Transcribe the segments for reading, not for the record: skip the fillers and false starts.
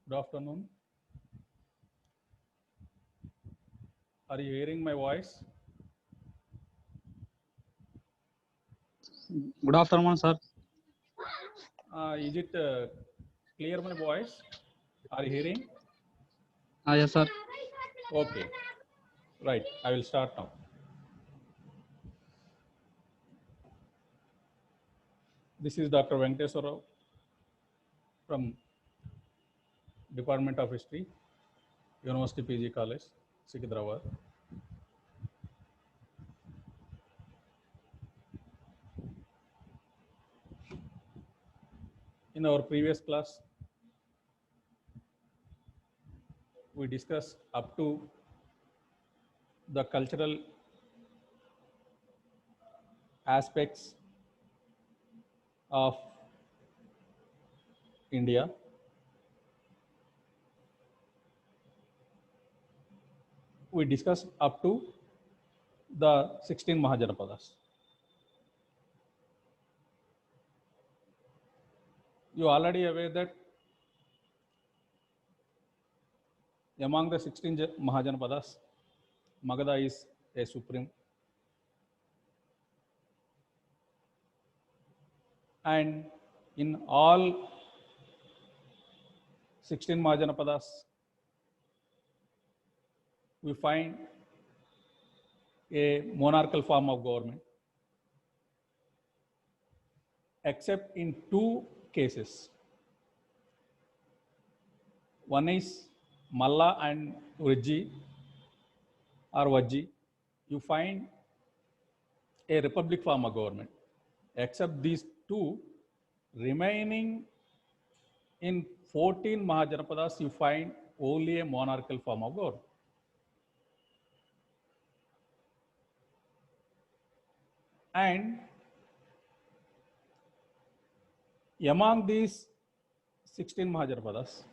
Good afternoon. Are you hearing my voice? Good afternoon, sir. Is it clear my voice? Are you hearing? Yes, sir. Okay. Right. I will start now. This is Dr. Venkateswara Rao from Department of History, University PG College, Sikidrabad. In our previous class, we discussed up to the cultural aspects of India. We discussed up to the 16 Mahajanapadas. You already aware that among the 16 Mahajanapadas, Magadha is a supreme. And in all 16 Mahajanapadas, we find a monarchical form of government, except in two cases. One is Malla and Vajji or Vajji. You find a republic form of government. Except these two, remaining in 14 Mahajanapadas, you find only a monarchical form of government. And among these 16 Mahajanapadas,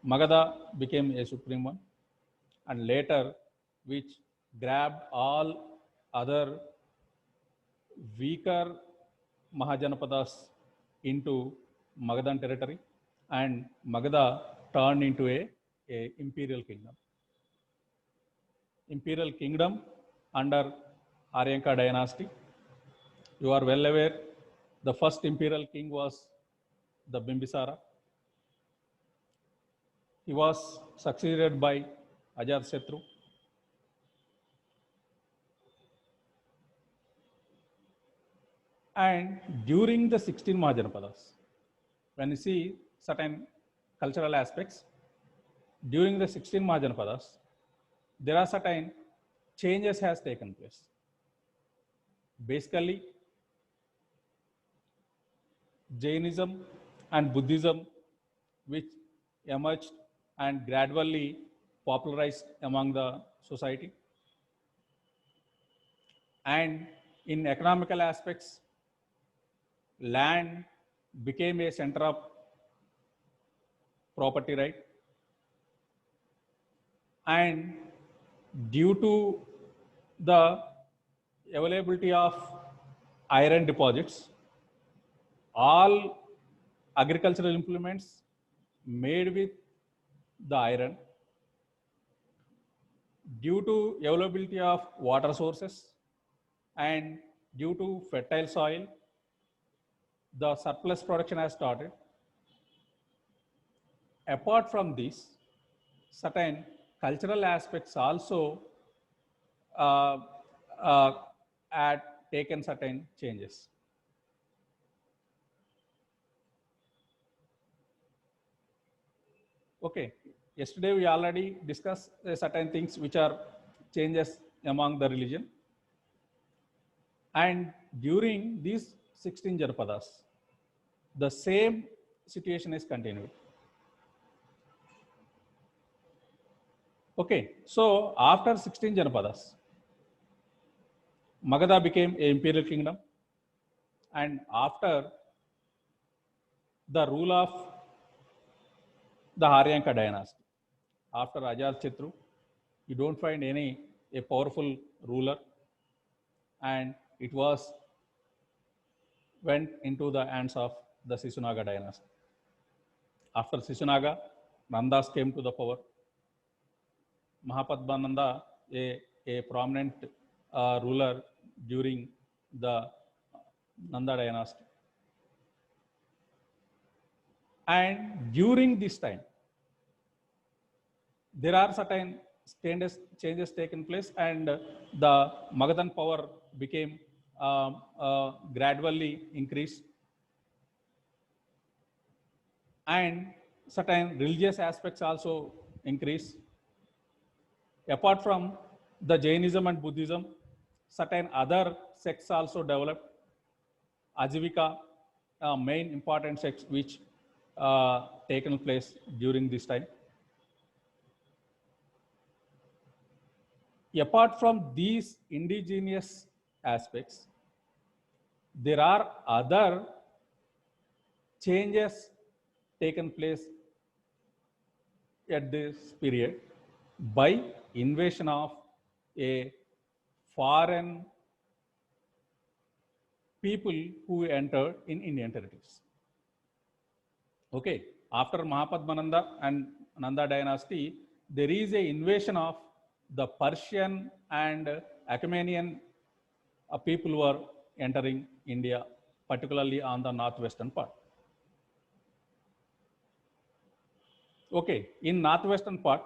Magadha became a supreme one, and later which grabbed all other weaker Mahajanapadas into Magadhan territory, and Magadha turned into a imperial kingdom. Imperial kingdom under Aryanka dynasty. You are well aware, the first imperial king was the Bimbisara. He was succeeded by Ajatashatru. And during the 16 Mahajanapadas, when you see certain cultural aspects, during the 16 Mahajanapadas, there are certain changes has taken place. Basically, Jainism and Buddhism, which emerged and gradually popularized among the society. And in economical aspects, land became a center of property right. And due to the availability of iron deposits, all agricultural implements made with the iron, due to availability of water sources and due to fertile soil, the surplus production has started. Apart from this, certain cultural aspects also uh, uh, had taken certain changes. Okay, yesterday we already discussed certain things which are changes among the religion. And during these 16 Janapadas, the same situation is continued. Okay, so after 16 Janapadas, Magadha became an imperial kingdom, and after the rule of the Haryanka dynasty, after Ajatashatru, you don't find any a powerful ruler, and it was went into the hands of the Sisunaga dynasty. After Sisunaga, Nandas came to the power. Mahapadmananda, a prominent ruler during the Nanda dynasty. And during this time, there are certain changes taken place, and the Magadhan power became gradually increased, and certain religious aspects also increase. Apart from the Jainism and Buddhism, certain other sects also developed. Ajivika, main important sects which taken place during this time. Apart from these indigenous aspects, there are other changes taken place at this period by invasion of a foreign people who entered in Indian territories. Okay, after Mahapadmananda and Nanda dynasty, there is a invasion of the Persian and Achaemenian people who are entering India, particularly on the northwestern part. Okay, in northwestern part,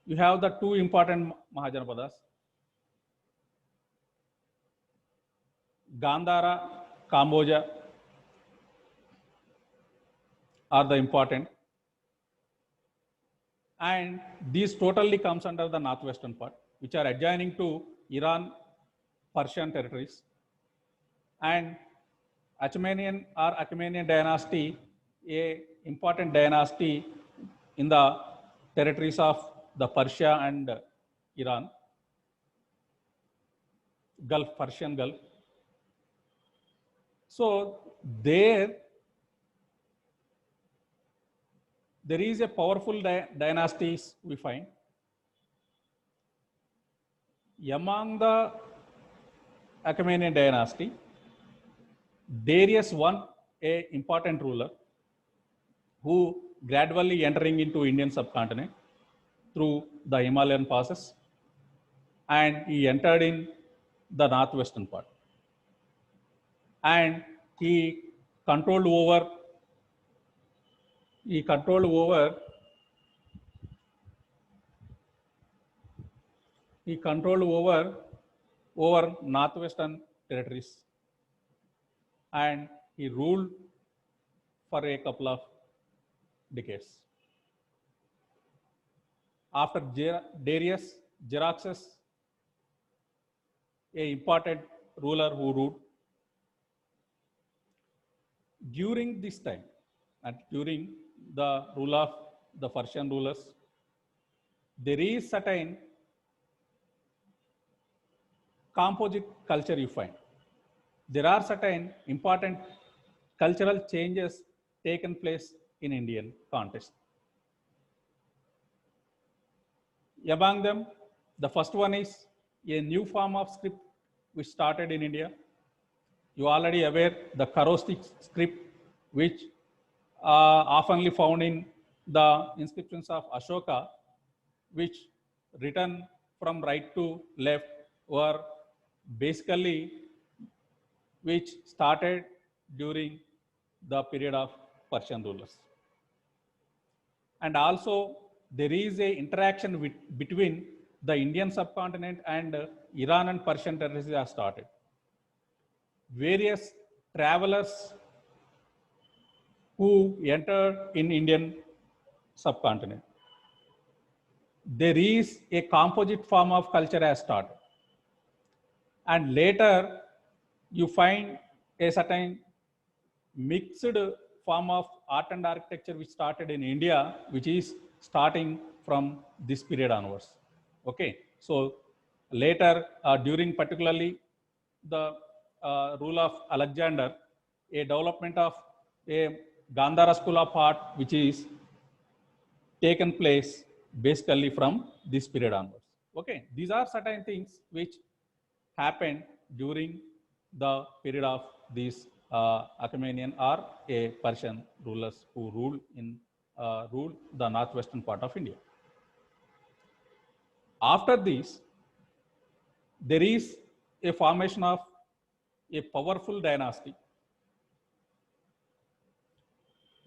you have the two important Mahajanapadas, Gandhara, Kamboja are the important, and these totally comes under the northwestern part, which are adjoining to Iran, Persian territories, and Achaemenian dynasty, a important dynasty in the territories of the Persia and Iran, Gulf, Persian Gulf. So there is a powerful dynasties we find. Among the Achaemenian dynasty, Darius I, a important ruler who gradually entering into Indian subcontinent through the Himalayan passes, and he entered in the northwestern part, and he controlled over northwestern territories, and he ruled for a couple of decades. After Darius, Xerxes, a important ruler who ruled. During this time, and during the rule of the Persian rulers, there is certain composite culture you find. There are certain important cultural changes taken place in Indian context. Among them, the first one is a new form of script which started in India. You already aware the Kharosthi script, which oftenly found in the inscriptions of Ashoka, which written from right to left were basically which started during the period of Persian rulers. And also there is a interaction between the Indian subcontinent and Iran and Persian territories are started. Various travelers who entered in Indian subcontinent. There is a composite form of culture has started. And later you find a certain mixed form of art and architecture which started in India, which is starting from this period onwards. Okay, so later during particularly the rule of Alexander, a development of a Gandhara school of art which is taken place basically from this period onwards. Okay, these are certain things which happened during the period of these Achaemenian or a Persian rulers who ruled in ruled the northwestern part of India. After this, there is a formation of a powerful dynasty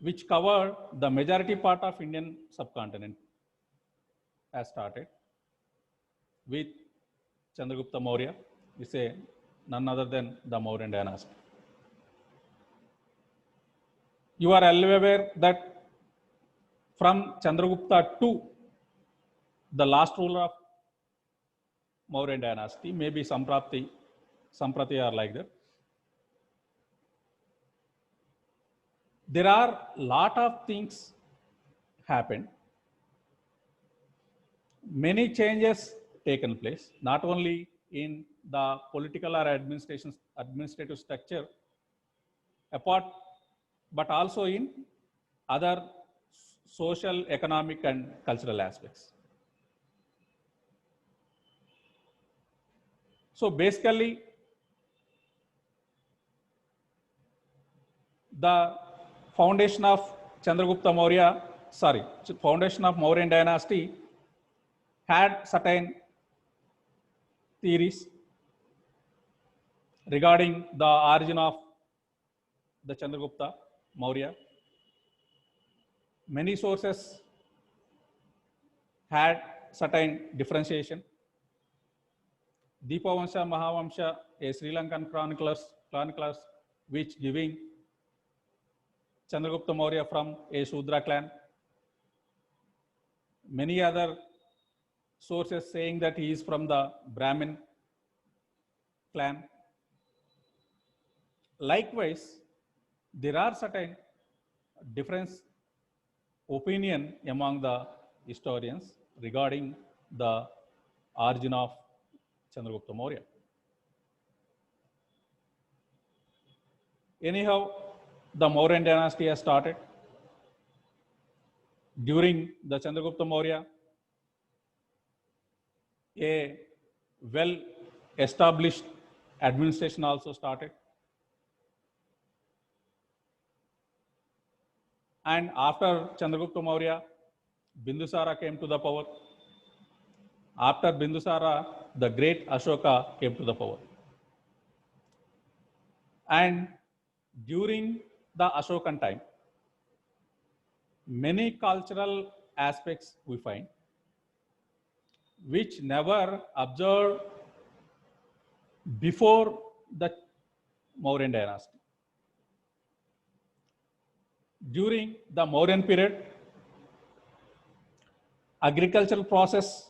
which covered the majority part of Indian subcontinent has started with Chandragupta Maurya. We say none other than the Mauryan dynasty. You are well aware that from Chandragupta to the last ruler of Mauryan dynasty, maybe Samprati are like that. There are lot of things happened. Many changes taken place, not only in the political or administrative structure, but also in other social, economic, and cultural aspects. So basically, the foundation of foundation of Mauryan dynasty had certain theories regarding the origin of the Chandragupta Maurya. Many sources had certain differentiation. Deepavamsha, Mahavamsha, a Sri Lankan chroniclers which giving Chandragupta Maurya from a Shudra clan. Many other sources saying that he is from the Brahmin clan. Likewise, there are certain difference opinion among the historians regarding the origin of Chandragupta Maurya. Anyhow, the Mauryan dynasty has started. During the Chandragupta Maurya, a well-established administration also started. And after Chandragupta Maurya, Bindusara came to the power. After Bindusara, the great Ashoka came to the power. And during the Ashokan time, many cultural aspects we find which never observed before the Mauryan dynasty. During the Mauryan period, agricultural process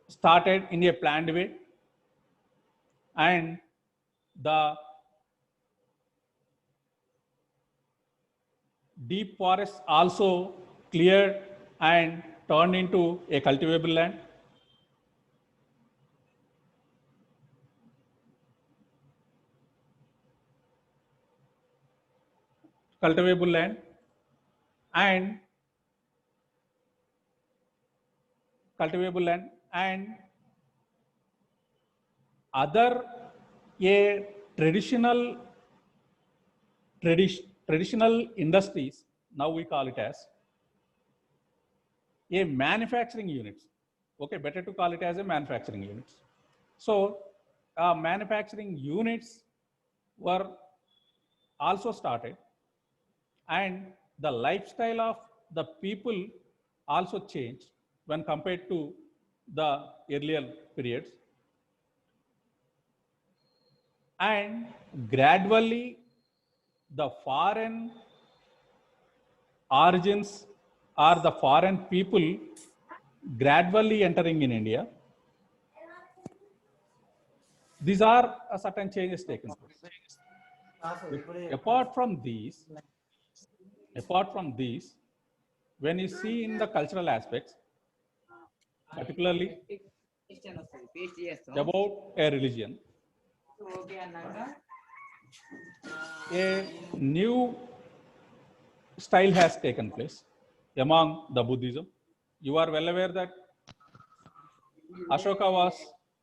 started in a planned way, and the deep forests also cleared and turned into a cultivable land. And other a traditional industries, now we call it as a manufacturing units. Okay, better to call it as a manufacturing units. So manufacturing units were also started, and the lifestyle of the people also changed when compared to the earlier periods. And gradually, the foreign origins or the foreign people gradually entering in India. These are certain changes taken place. Apart from these, when you see in the cultural aspects, particularly about a religion, a new style has taken place among the Buddhism. You are well aware that Ashoka was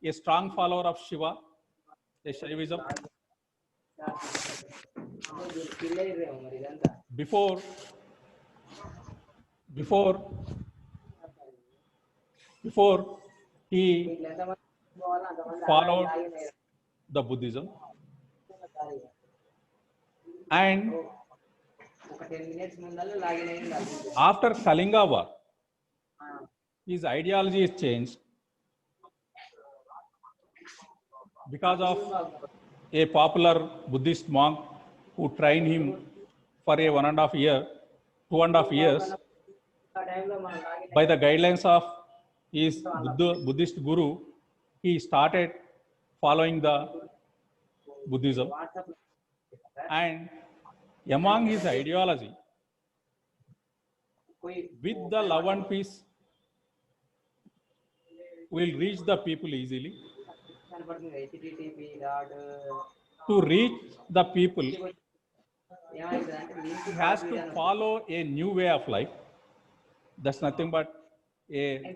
a strong follower of Shiva, a Shaivism. before before before he followed the Buddhism, and after Kalinga War, his ideology is changed because of a popular Buddhist monk who trained him for a 1.5 year, 2.5 years. By the guidelines of his Buddhist guru, he started following the Buddhism. And among his ideology, with the love and peace, will reach the people easily. To reach the people, he has to follow a new way of life. That's nothing but a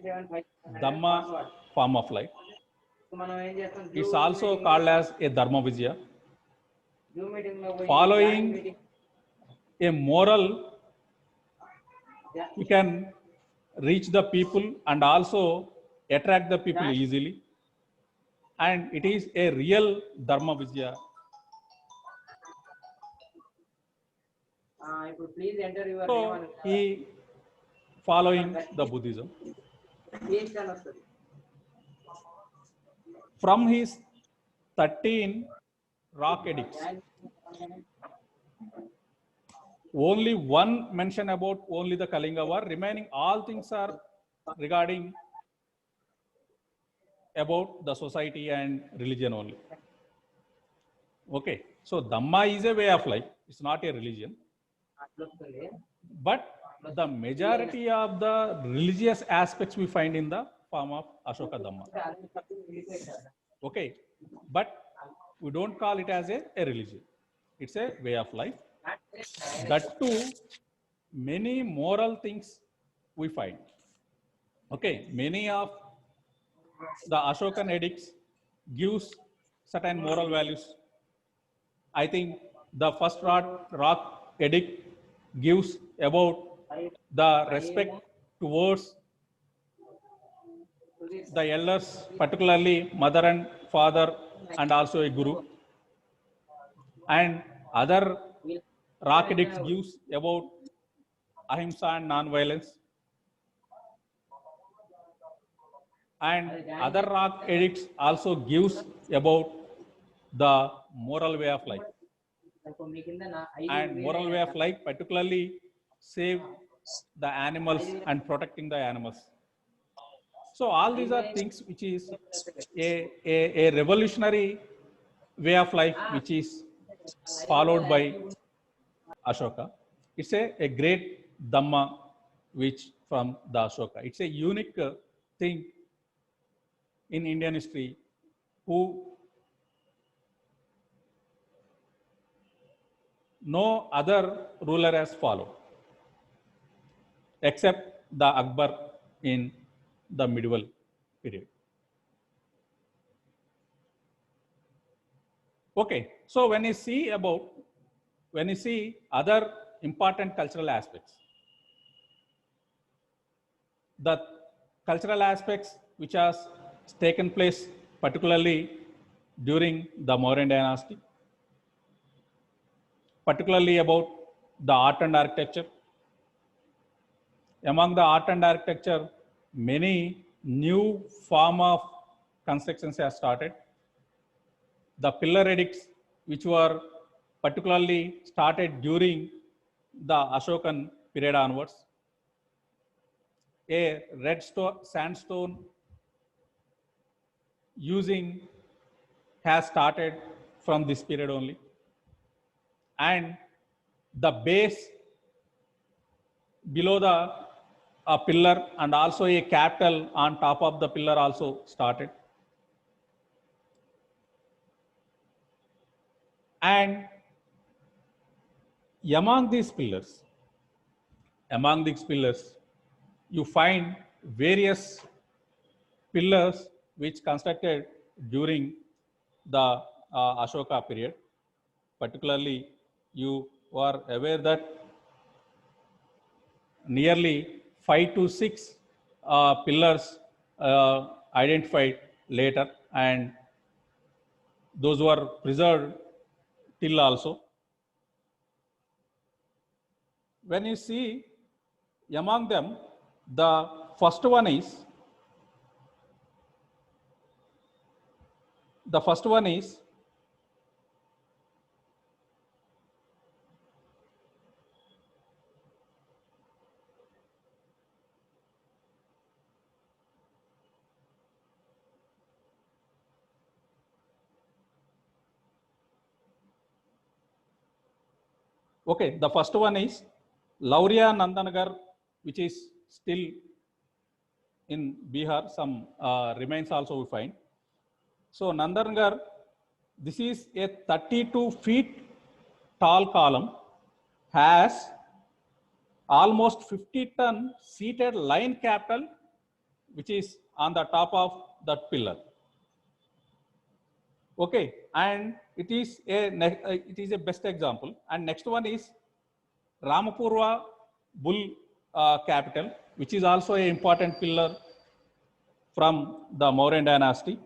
Dhamma form of life. It's also called as a Dharma Vijaya. Following a moral, we can reach the people and also attract the people easily. And it is a real Dharma Vijaya. Please enter your So name and he following the Buddhism. From his 13 rock edicts, only one mention about only the Kalinga War. Remaining all things are regarding about the society and religion only. Okay, so Dhamma is a way of life. It's not a religion. But the majority of the religious aspects we find in the form of Ashoka Dhamma. Okay, but we don't call it as a religion. It's a way of life. That too, many moral things we find. Okay, many of the Ashokan edicts gives certain moral values. I think the first rock edict gives about the respect towards the elders, particularly mother and father, and also a guru. And other rock edicts gives about ahimsa and non-violence. And other rock edicts also gives about the moral way of life. And moral way of life particularly save the animals and protecting the animals. So all these are things which is a revolutionary way of life which is followed by Ashoka. It's a great Dhamma which from the Ashoka. It's a unique thing in Indian history who no other ruler has followed except the Akbar in the medieval period. Okay, so when you see other important cultural aspects, the cultural aspects which has taken place particularly during the Mauryan dynasty, particularly about the art and architecture. Among the art and architecture, many new form of constructions have started. The pillar edicts, which were particularly started during the Ashokan period onwards. A red sandstone using has started from this period only. And the base below the pillar and also a capital on top of the pillar also started. And among these pillars, you find various pillars which constructed during the Ashoka period, particularly you are aware that nearly 5 to 6 pillars identified later, and those were preserved till also. When you see among them, the first one is the first one is okay. The first one is Lauria Nandanagar, which is still in Bihar. Some remains also we find. So Nandanagar, this is a 32 feet tall column, has almost 50-ton seated line capital, which is on the top of that pillar. Okay, and it is a best example. And next one is Ramapurva Bull capital, which is also an important pillar from the Mauryan dynasty.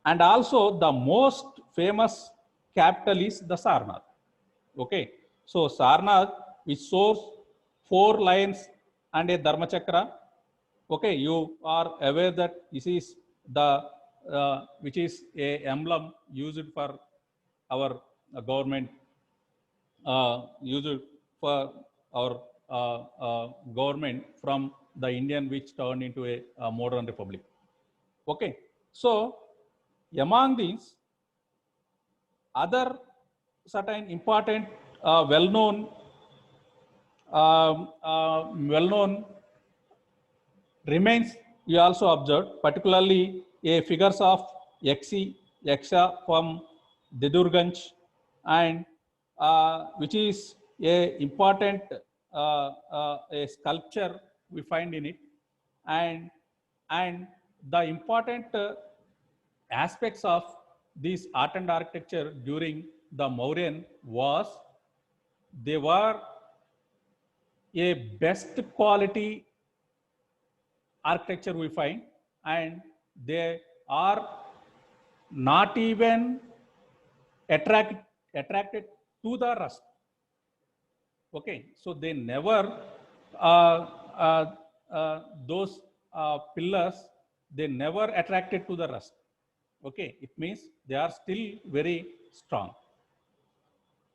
And also the most famous capital is the Sarnath. Okay, so Sarnath, which shows 4 lions and a Dharmachakra. Okay, you are aware that this is the which is a emblem used for our government, used for our government from the Indian, which turned into a modern republic. Okay, so among these other certain important well-known remains you also observed, particularly a figures of Yaksha from Dedurganj, and which is a important a sculpture we find in it, and the important aspects of this art and architecture during the Mauryan was they were a best quality architecture we find, and they are not even attracted to the rust. Okay, so they never those pillars, they never attracted to the rust. Okay, it means they are still very strong.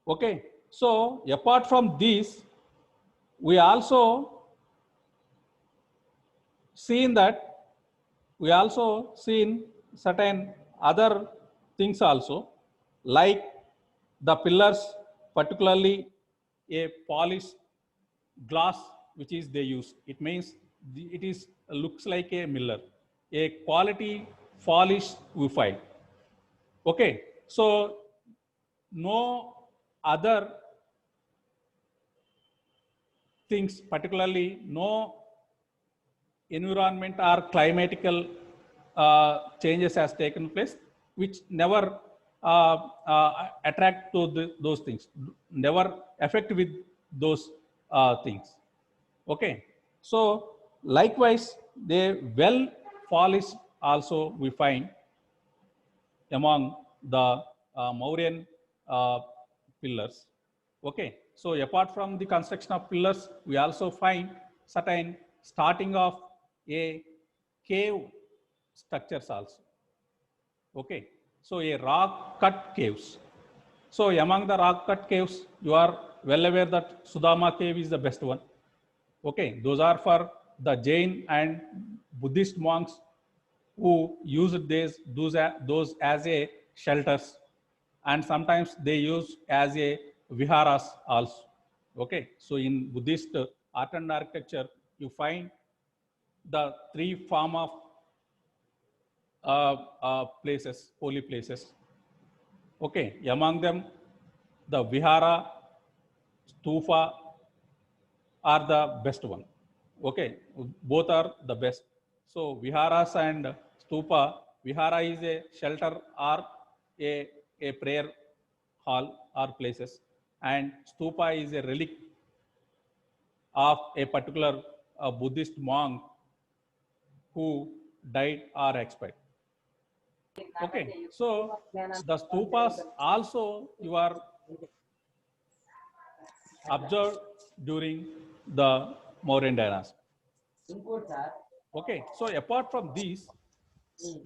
Okay, so apart from this, we also seen certain other things also, like the pillars, particularly a polished glass which is they use. It means it is looks like a mirror, a quality polish we find. Okay, so no other things, particularly no environment or climatical changes has taken place, which never attract to those things, never affect with those things. Okay, so likewise, they well polished also we find among the Mauryan pillars. Okay, so apart from the construction of pillars, we also find certain starting of a cave structures also. Okay, so a rock cut caves. So among the rock cut caves, you are well aware that Sudama cave is the best one. Okay, those are for the Jain and Buddhist monks who used those as a shelters, and sometimes they use as a viharas also. Okay, so in Buddhist art and architecture, you find the 3 form of places, holy places. Okay, among them, the vihara, stupa are the best one. Okay, both are the best. So viharas and stupa, vihara is a shelter or a prayer hall or places, and stupa is a relic of a particular Buddhist monk who died or expired. Okay, so the stupas also you are observed during the Mauryan dynasty. Okay, so apart from these,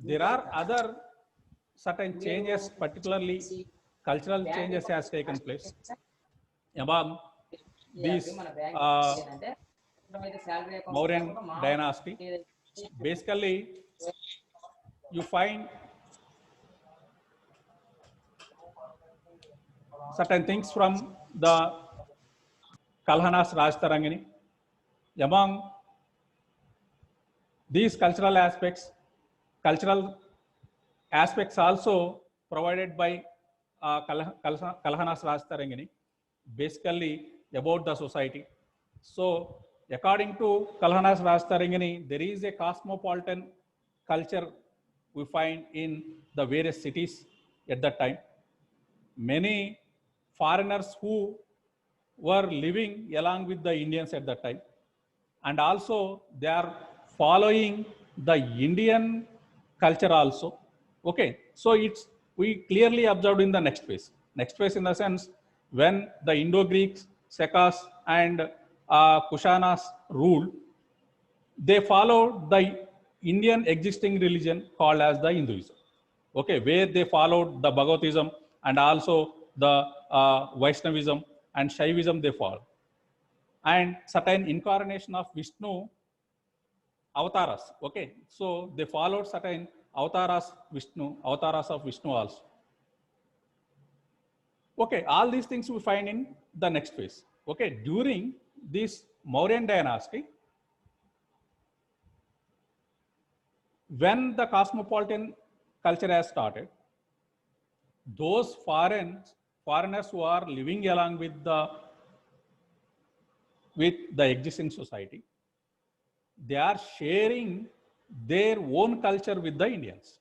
there are other certain changes, particularly cultural changes has taken place among these Mauryan dynasty. Basically, you find certain things from the Kalhanas Rajtarangini. Among these cultural aspects also provided by Kalhanas Rajtarangini, basically about the society. So, according to Kalhanas Rajtarangini, there is a cosmopolitan culture we find in the various cities at that time. Many foreigners who were living along with the Indians at that time, and also they are following the Indian culture also. Okay, so it's we clearly observed in the next phase. Next phase in the sense when the Indo-Greeks, Sekas, and Kushanas ruled, they followed the Indian existing religion called as the Hinduism. Okay, where they followed the Bhagavatism and also the Vaishnavism and Shaivism they followed. And certain incarnation of Vishnu avatars. Okay, so they followed certain avatars of Vishnu also. Okay, all these things we find in the next phase. Okay, during this Mauryan dynasty, when the cosmopolitan culture has started, those foreigners who are living along with the existing society, they are sharing their own culture with the Indians.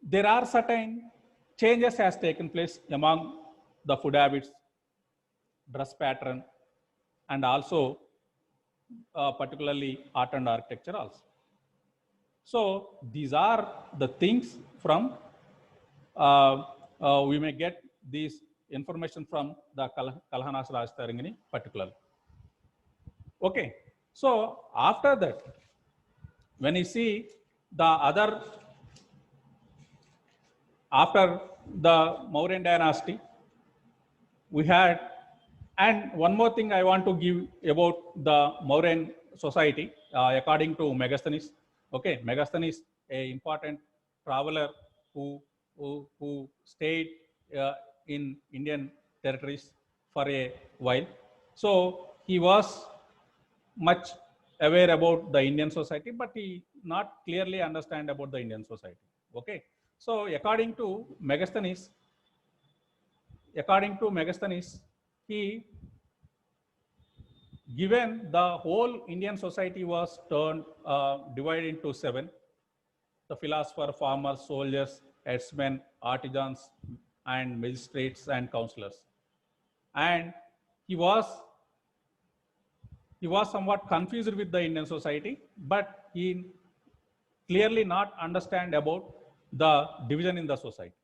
There are certain changes has taken place among the food habits, dress pattern, and also particularly art and architecture also. So these are the things from we may get these information from the Kalhanas Rajtarangini particularly. Okay, so after that, when you see the other, after the Mauryan dynasty, we had, and one more thing I want to give about the Mauryan society, according to Megasthenes. Okay, Megasthenes, a important traveler who stayed in Indian territories for a while. So he was much aware about the Indian society, but he not clearly understand about the Indian society. Okay, so according to Megasthenes, he given the whole Indian society was divided into 7: the philosopher, farmers, soldiers, herdsmen, artisans, and magistrates and councillors. And he was somewhat confused with the Indian society, but he clearly not understand about the division in the society.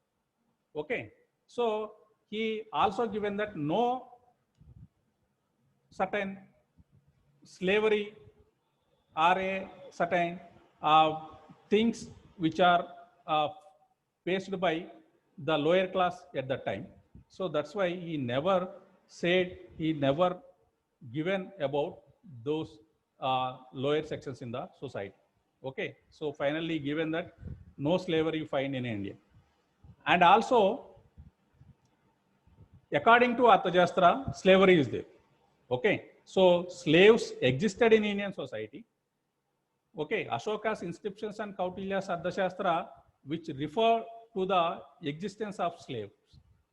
Okay, so he also given that no certain slavery are a certain things which are faced by the lower class at that time. So that's why he never given about those lower sections in the society. Okay, so finally given that no slavery you find in India. And also, according to Arthashastra, slavery is there. Okay, so slaves existed in Indian society. Okay, Ashoka's inscriptions and Kautilya's Arthashastra, which refer to the existence of slaves,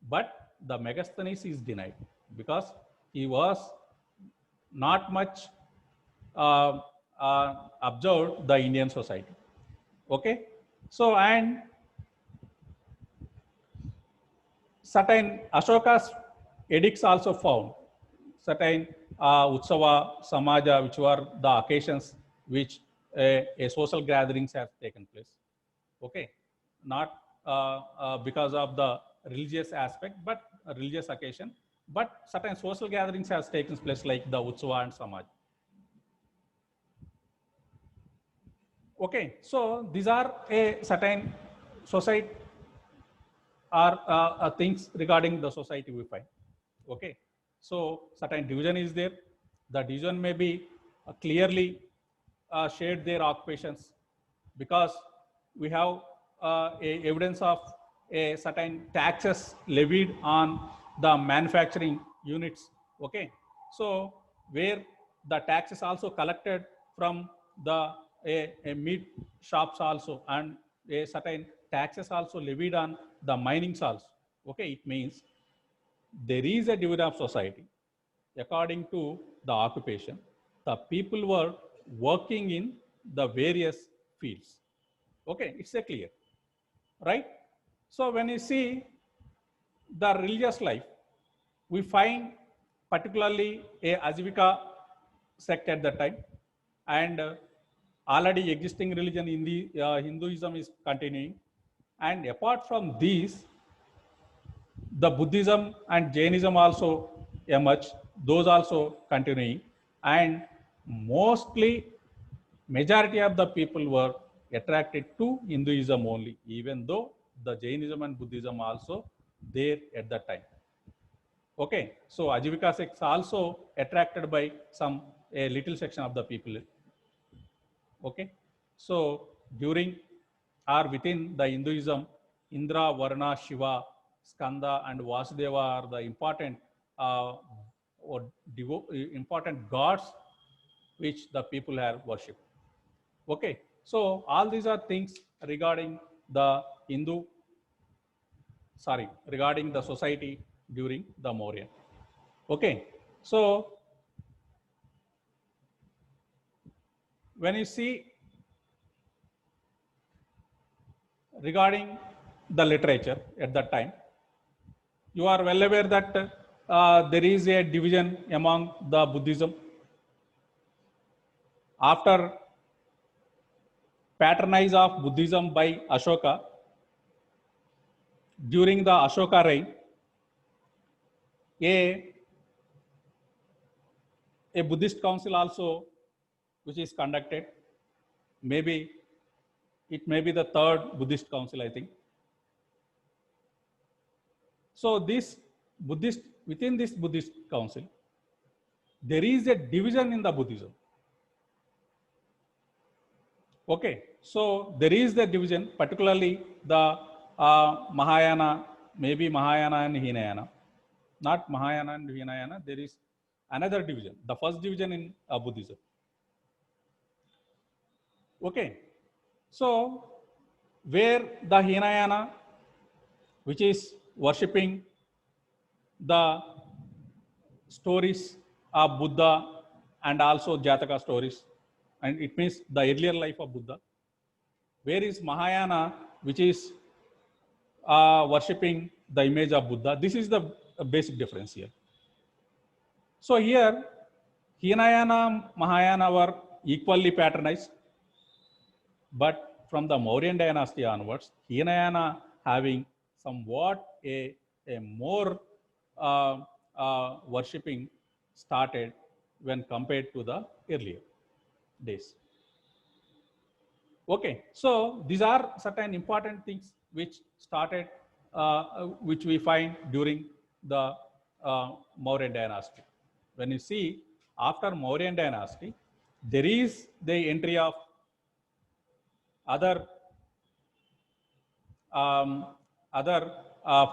but the Megasthenes is denied because he was not much observed the Indian society. Okay, so and certain Ashoka's edicts also found certain Utsava, Samaja, which were the occasions which a social gatherings have taken place. Okay, not because of the religious aspect, but a religious occasion, but certain social gatherings has taken place like the Utsava and Samaj. Okay, so these are a certain society or things regarding the society we find. Okay, so certain division is there. The division may be clearly shared their occupations because we have a evidence of a certain taxes levied on the manufacturing units. Okay, so where the taxes also collected from the a meat shops also, and a certain taxes also levied on the minings also. Okay, it means there is a division of society according to the occupation. The people were working in the various fields. Okay, it's a clear, right? So when you see the religious life, we find particularly a Ajivika sect at that time, and already existing religion in the Hinduism is continuing. And apart from these, the Buddhism and Jainism also emerge, those also continuing, and mostly majority of the people were attracted to Hinduism only, even though the Jainism and Buddhism also there at that time. Okay, so Ajivika sects also attracted by some a little section of the people. Okay, so during or within the Hinduism, Indra, Varuna, Shiva, Skanda, and Vasudeva are the important important gods which the people have worshipped. Okay, so all these are things regarding the regarding the society during the Mauryan. Okay, so when you see regarding the literature at that time, you are well aware that there is a division among the Buddhism. After patronage of Buddhism by Ashoka, during the Ashoka reign, a, a Buddhist council also which is conducted. Maybe it may be the third Buddhist council, I think. So this Buddhist, within this Buddhist council, there is a division in the Buddhism. Okay, so there is the division, particularly the Mahayana, maybe Mahayana and Hinayana. Not Mahayana and Hinayana, there is another division, the first division in Buddhism. Okay, so where the Hinayana, which is worshipping the stories of Buddha and also Jataka stories, and it means the earlier life of Buddha. Where is Mahayana, which is worshipping the image of Buddha? This is the basic difference here. So here, Hinayana, Mahayana were equally patronized, but from the Mauryan dynasty onwards, Hinayana having somewhat a more worshipping started when compared to the earlier days. Okay, so these are certain important things which started, which we find during the Mauryan dynasty. When you see after Mauryan dynasty, there is the entry of other other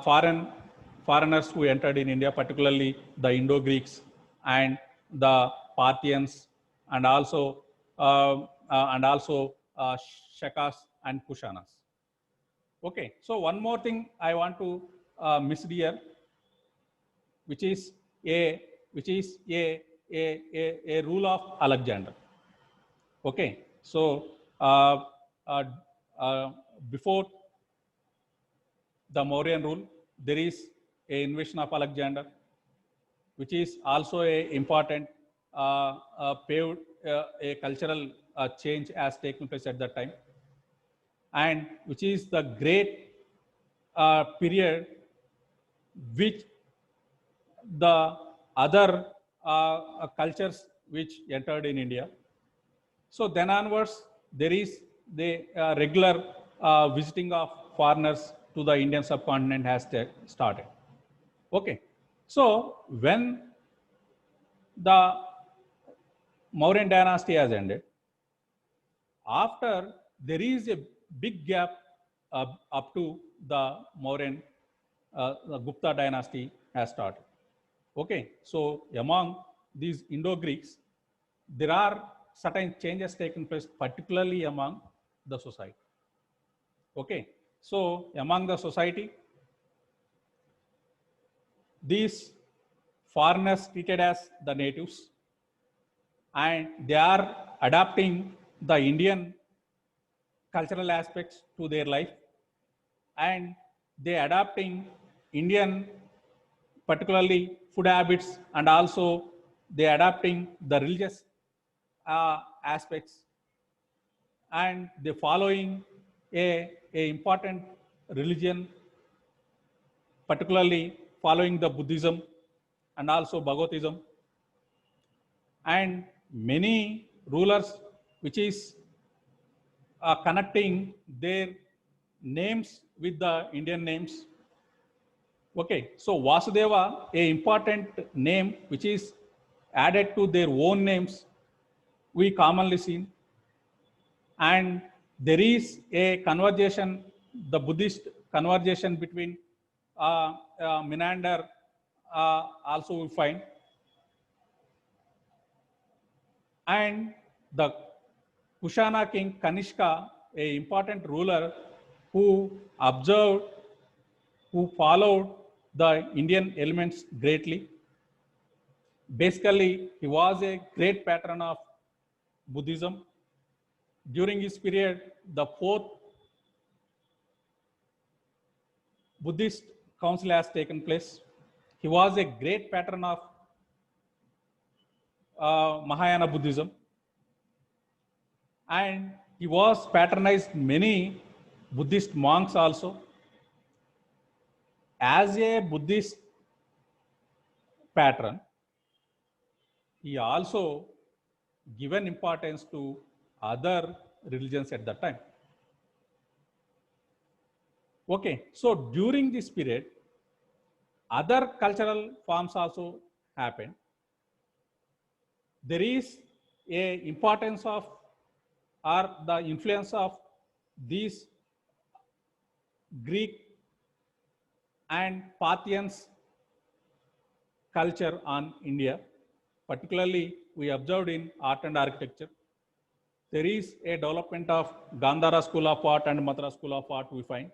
foreigners who entered in India, particularly the Indo-Greeks and the Parthians, and also Shakas and Kushanas. Okay, so one more thing I want to miss here, which is a a rule of Alexander. Okay, so uh, before the Mauryan rule, there is a invasion of Alexander, which is also a important paved a cultural change has taken place at that time, and which is the great period which the other cultures which entered in India. So then onwards, there is the regular visiting of foreigners to the Indian subcontinent has started. Okay, so when the Mauryan dynasty has ended, after there is a big gap up to the Mauryan, the Gupta dynasty has started. Okay, so among these Indo-Greeks, there are certain changes taking place, particularly among the society. Okay, so among the society, these foreigners treated as the natives, and they are adapting the Indian cultural aspects to their life, and they adapting Indian, particularly food habits, and also they adapting the religious aspects, and they following a important religion, particularly following the Buddhism and also Bhagavatism, and many rulers which is connecting their names with the Indian names. Okay, so Vasudeva, a important name which is added to their own names, we commonly seen. And there is a conversation, the Buddhist conversation between Menander also we find. And the Kushana king Kanishka, a important ruler who observed, who followed the Indian elements greatly. Basically, he was a great patron of Buddhism. During his period, the fourth Buddhist council has taken place. He was a great patron of Mahayana Buddhism, and he was patronized many Buddhist monks also. As a Buddhist patron, he also given importance to other religions at that time. Okay, so during this period, other cultural forms also happened. There is a importance of or the influence of these Greek and Parthians culture on India. Particularly, we observed in art and architecture. There is a development of Gandhara School of Art and Mathura School of Art we find.